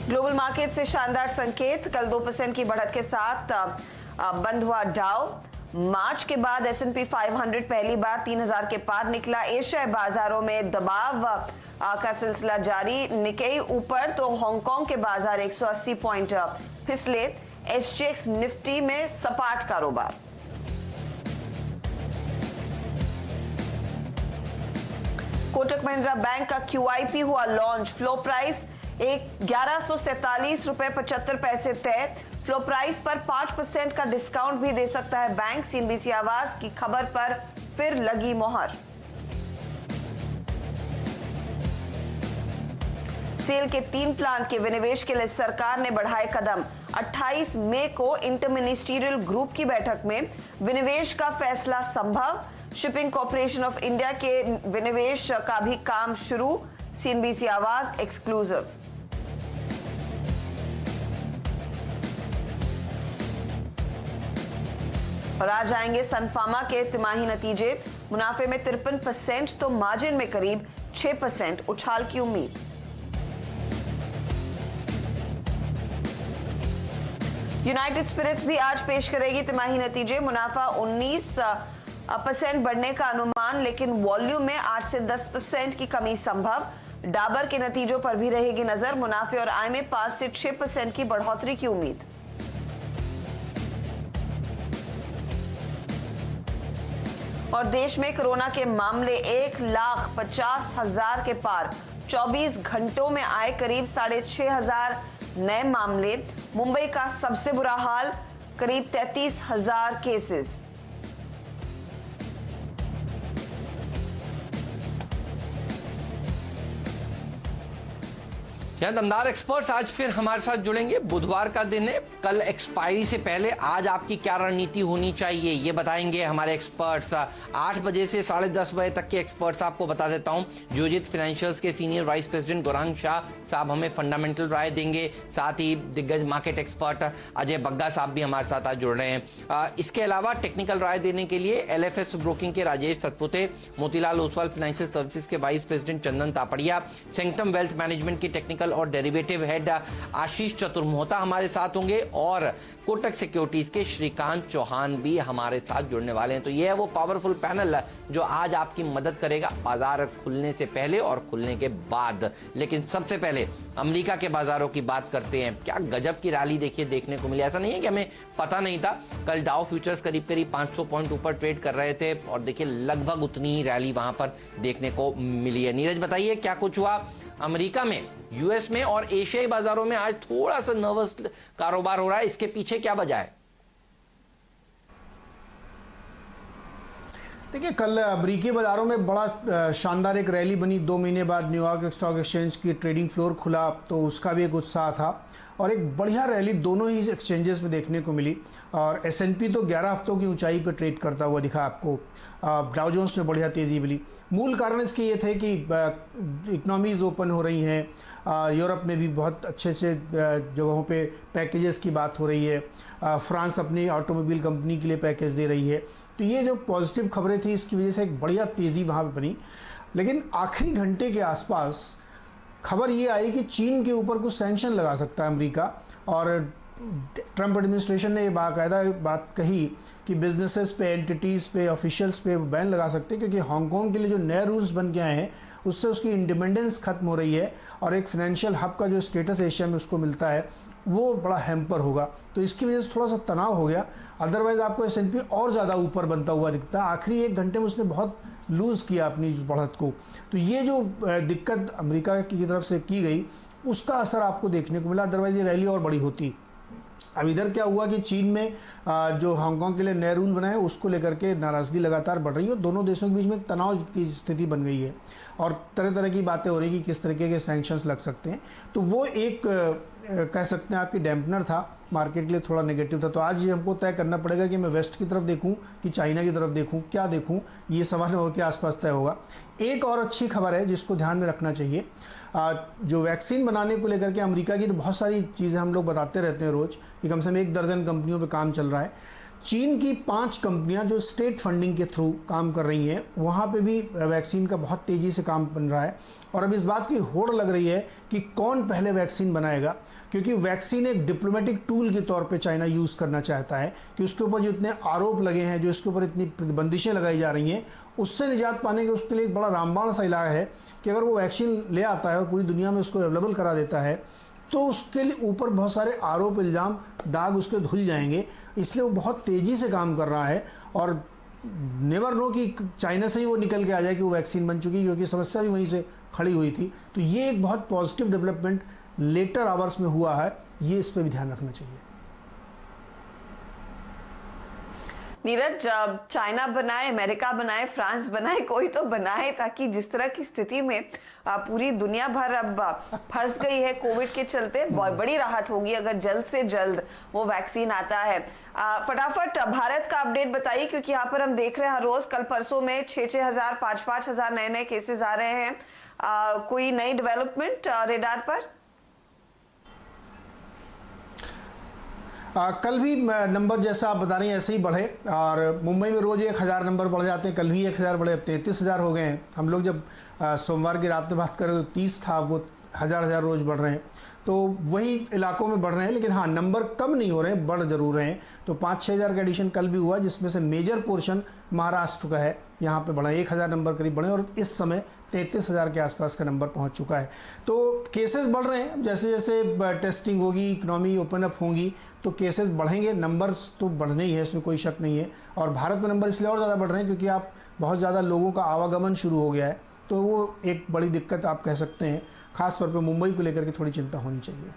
Global market से शानदार संकेत, कल 2% की बढ़त के साथ बंद हुआ डाउ। मार्च के बाद S&P 500 पहली बार 3000 के पार निकला। एशियाई बाजारों में दबाव का सिलसिला जारी, निकेई ऊपर तो हांगकांग के बाजार 180 पॉइंट फिसले। SGX निफ्टी में सपाट कारोबार। कोटक महिंद्रा बैंक का QIP हुआ लॉन्च, फ्लो प्राइस 1147 रुपए 75 पैसे तय। फ्लो प्राइस पर 5% का डिस्काउंट भी दे सकता है बैंक। CNBC आवाज की खबर पर फिर लगी मोहर। सेल के 3 प्लांट के विनिवेश के लिए सरकार ने बढ़ाए कदम। 28 मई को इंटर मिनिस्ट्रियल ग्रुप की बैठक में विनिवेश का फैसला संभव। शिपिंग कॉर्पोरेशन ऑफ इंडिया के विनिवेश का भी काम शुरू। CNBC आवाज एक्सक्लूसिव। और आज आएंगे सन फार्मा के तिमाही नतीजे। मुनाफे में 53% तो मार्जिन में करीब 6% उछाल की उम्मीद। यूनाइटेड स्पिरिट्स भी आज पेश करेगी तिमाही नतीजे। मुनाफा 19% बढ़ने का अनुमान, लेकिन वॉल्यूम में 8 से 10% की कमी संभव। डाबर के नतीजों पर भी रहेगी नजर। मुनाफे और आय में 5 से 6% की बढ़ोतरी की उम्मीद। और देश में कोरोना के मामले 1,50,000 के पार। 24 घंटों में आए करीब 6,500 नए मामले। मुंबई का सबसे बुरा हाल, करीब 33,000 केसेस। यहाँ दमदार एक्सपर्ट्स आज फिर हमारे साथ जुड़ेंगे। बुधवार का दिन है, कल एक्सपायरी से पहले आज आपकी क्या रणनीति होनी चाहिए ये बताएंगे हमारे एक्सपर्ट्स। 8 बजे से 10:30 बजे तक के एक्सपर्ट्स आपको बता देता हूँ। जियोजित फाइनेंशियल्स के senior vice president Gaurang Shah साहब हमें फंडामेंटल राय देंगे। साथ ही दिग्गज मार्केट एक्सपर्ट अजय बग्गा साहब भी हमारे साथ आज जुड़ रहे हैं। इसके अलावा टेक्निकल राय देने के लिए LFS ब्रोकिंग के राजेश सतपुते, मोतीलाल ओसवाल फाइनेंशियल सर्विसेज के वाइस प्रेसिडेंट चंदन तापड़िया, सेंक्टम वेल्थ मैनेजमेंट की टेक्निकल और डेरिवेटिव हेड आशीष चतुर्मोहता हमारे साथ होंगे और कोटक सिक्योरिटीज के श्रीकांत चौहान भी हमारे साथ जुड़ने वाले हैं। तो यह है वो पावरफुल पैनल जो आज आपकी मदद करेगा बाजार खुलने से पहले और खुलने के बाद। लेकिन सबसे पहले अमेरिका के बाजारों की बात करते हैं। क्या गजब की रैली देखने को मिली। ऐसा नहीं है कि हमें पता नहीं था। कल डाउ फ्यूचर्स करीब 500 पॉइंट ऊपर ट्रेड कर रहे थे और देखिए लगभग उतनी ही रैली वहां पर देखने को मिली है। नीरज बताइए क्या कुछ हुआ अमेरिका में, US में और एशियाई बाजारों में। आज थोड़ा सा नर्वस कारोबार हो रहा है, इसके पीछे क्या वजह है? देखिए कल अमेरिकी बाजारों में बड़ा शानदार एक रैली बनी। 2 महीने बाद न्यूयॉर्क स्टॉक एक्सचेंज की ट्रेडिंग फ्लोर खुला तो उसका भी एक उत्साह था और एक बढ़िया रैली दोनों ही एक्सचेंजेस में देखने को मिली। और S&P तो 11 हफ्तों की ऊंचाई पर ट्रेड करता हुआ दिखा आपको। डाउ जोन्स में बढ़िया तेज़ी मिली। मूल कारण इसके ये थे कि इकनॉमीज़ ओपन हो रही हैं। यूरोप में भी बहुत अच्छे जगहों पे पैकेजेस की बात हो रही है। फ्रांस अपनी ऑटोमोबाइल कंपनी के लिए पैकेज दे रही है। तो ये जो पॉजिटिव खबरें थी इसकी वजह से एक बढ़िया तेज़ी वहाँ पर बनी। लेकिन आखिरी घंटे के आसपास खबर ये आई कि चीन के ऊपर कुछ सैंक्शन लगा सकता है अमेरिका। और ट्रंप एडमिनिस्ट्रेशन ने ये बाकायदा बात कही कि बिजनेसेस पे, एंटिटीज़ पे, ऑफिशियल्स पे बैन लगा सकते हैं, क्योंकि हांगकांग के लिए जो नए रूल्स बन के आए हैं उससे उसकी इंडिपेंडेंस खत्म हो रही है और एक फाइनेंशियल हब का जो स्टेटस एशिया में उसको मिलता है वो बड़ा हैम्पर होगा। तो इसकी वजह से थोड़ा सा तनाव हो गया। अदरवाइज़ आपको S&P और ज़्यादा ऊपर बनता हुआ दिखता है। आखिरी 1 घंटे में उसने बहुत लूज़ किया अपनी बढ़त को। तो ये जो दिक्कत अमेरिका की तरफ से की गई उसका असर आपको देखने को मिला। अदरवाइज़ ये रैली और बड़ी होती। अब इधर क्या हुआ कि चीन में जो हांगकांग के लिए नए रूल बनाए उसको लेकर के नाराज़गी लगातार बढ़ रही है और दोनों देशों के बीच में एक तनाव की स्थिति बन गई है और तरह तरह की बातें हो रही कि किस तरीके के सैंक्शंस लग सकते हैं। तो वो एक कह सकते हैं आपकी डैम्पनर था, मार्केट के लिए थोड़ा नेगेटिव था। तो आज ये हमको तय करना पड़ेगा कि मैं वेस्ट की तरफ देखूं कि चाइना की तरफ देखूं, क्या देखूं, ये सवाल हो के आसपास तय होगा। एक और अच्छी खबर है जिसको ध्यान में रखना चाहिए। जो वैक्सीन बनाने को लेकर के अमेरिका की तो बहुत सारी चीज़ें हम लोग बताते रहते हैं रोज़ कि कम से कम 1 दर्जन कंपनियों पे काम चल रहा है। चीन की 5 कंपनियां जो स्टेट फंडिंग के थ्रू काम कर रही हैं, वहाँ पे भी वैक्सीन का बहुत तेज़ी से काम बन रहा है। और अब इस बात की होड़ लग रही है कि कौन पहले वैक्सीन बनाएगा, क्योंकि वैक्सीन एक डिप्लोमेटिक टूल के तौर पे चाइना यूज़ करना चाहता है कि उसके ऊपर जो इतने आरोप लगे हैं, जो इसके ऊपर इतनी प्रतिबंदिशें लगाई जा रही हैं, उससे निजात पाने के उसके लिए एक बड़ा रामबाण सा इलाज है कि अगर वो वैक्सीन ले आता है और पूरी दुनिया में उसको अवेलेबल करा देता है तो उसके लिए ऊपर बहुत सारे आरोप, इल्ज़ाम, दाग उसके धुल जाएंगे। इसलिए वो बहुत तेज़ी से काम कर रहा है और नेवर नो कि चाइना से ही वो निकल के आ जाए कि वो वैक्सीन बन चुकी, क्योंकि समस्या भी वहीं से खड़ी हुई थी। तो ये एक बहुत पॉजिटिव डेवलपमेंट लेटर आवर्स में हुआ है, ये इस पर भी ध्यान रखना चाहिए। नीरज, चाइना बनाए, अमेरिका बनाए, फ्रांस बनाए, कोई तो बनाए ताकि जिस तरह की स्थिति में पूरी दुनिया भर अब फंस गई है कोविड के चलते, बहुत बड़ी राहत होगी अगर जल्द से जल्द वो वैक्सीन आता है। फटाफट भारत का अपडेट बताइए, क्योंकि यहाँ पर हम देख रहे हैं हर रोज कल परसों में 6,000 5,000 नए केसेस आ रहे हैं। कोई नई डेवलपमेंट रेडार पर? कल भी नंबर जैसा आप बता रही हैं ऐसे ही बढ़े और मुंबई में रोज़ 1,000 नंबर बढ़ जाते हैं। कल भी 1,000 बढ़े, अब 33,000 हो गए हैं। हम लोग जब सोमवार की रात में बात करें तो 30 था, वो हज़ार रोज़ बढ़ रहे हैं। तो वही इलाकों में बढ़ रहे हैं, लेकिन हाँ नंबर कम नहीं हो रहे हैं, बढ़ जरूर रहे हैं। तो 5-6 हज़ार का एडिशन कल भी हुआ, जिसमें से मेजर पोर्शन महाराष्ट्र का है। यहाँ पे बढ़ा 1,000 नंबर करीब बढ़े और इस समय 33,000 के आसपास का नंबर पहुँच चुका है। तो केसेस बढ़ रहे हैं। जैसे जैसे टेस्टिंग होगी, इकनॉमी ओपन अप होंगी तो केसेस बढ़ेंगे। नंबर्स तो बढ़ने ही है, इसमें कोई शक नहीं है। और भारत में नंबर इसलिए और ज़्यादा बढ़ रहे हैं क्योंकि आप बहुत ज़्यादा लोगों का आवागमन शुरू हो गया है। तो वो एक बड़ी दिक्कत आप कह सकते हैं। खास तौर पे मुंबई को लेकर के थोड़ी चिंता होनी चाहिए।